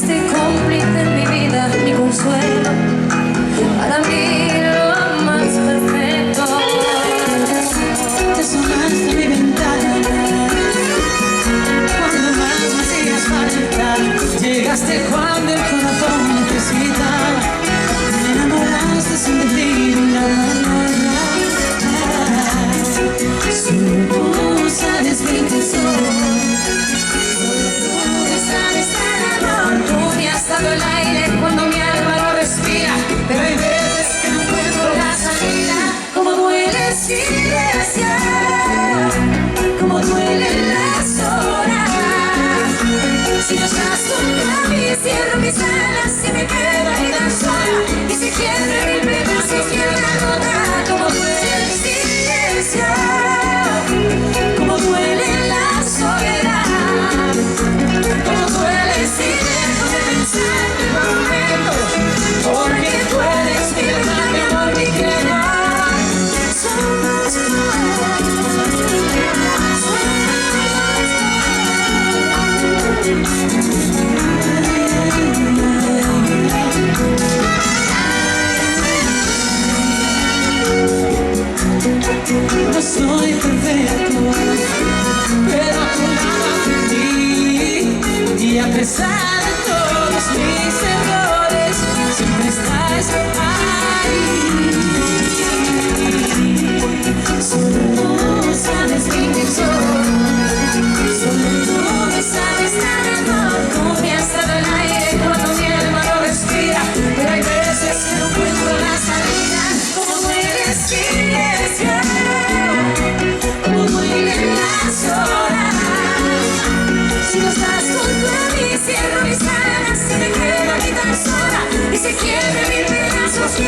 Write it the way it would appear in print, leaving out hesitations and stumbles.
fuiste cómplice en mi vida, mi consuelo, para mí lo más perfecto. Te asomaste a mi ventana cuando más me hacías falta. Llegaste cuando el corazón necesitaba. Me enamoraste sin decir nada. Solo tú sabes bien que soy. Solo tú sabes el amor. Tú me has dado el aire cuando mi alma no respira, pero hay veces que no encuentro la salida. Como duele el silencio, como duelen las horas. Si no estás junto a mí, cierro mis alas y me quedo ahí tan sola. Y si quiebra mil pedazos y una gota, como duele el silencio, como duele la soledad, como duele si dejo de pensarte por un momento, porque tú eres mi verdad, mi amor, mi querer. Somos no soy perfecto, pero a tu lado aprendí. Y a pesar de todos mis errores, siempre estás ahí. Solo tú sabes quién soy. solo tú me sabes dar amor. Tú me has dado el aire cuando mi alma no respira, pero hay veces que no encuentro la salida. Como duele el silencio, como duelen las horas. Si no estás junto a mí, cierro mis alas y me quedo aquí tan sola. Y se quiebra mil pedazos y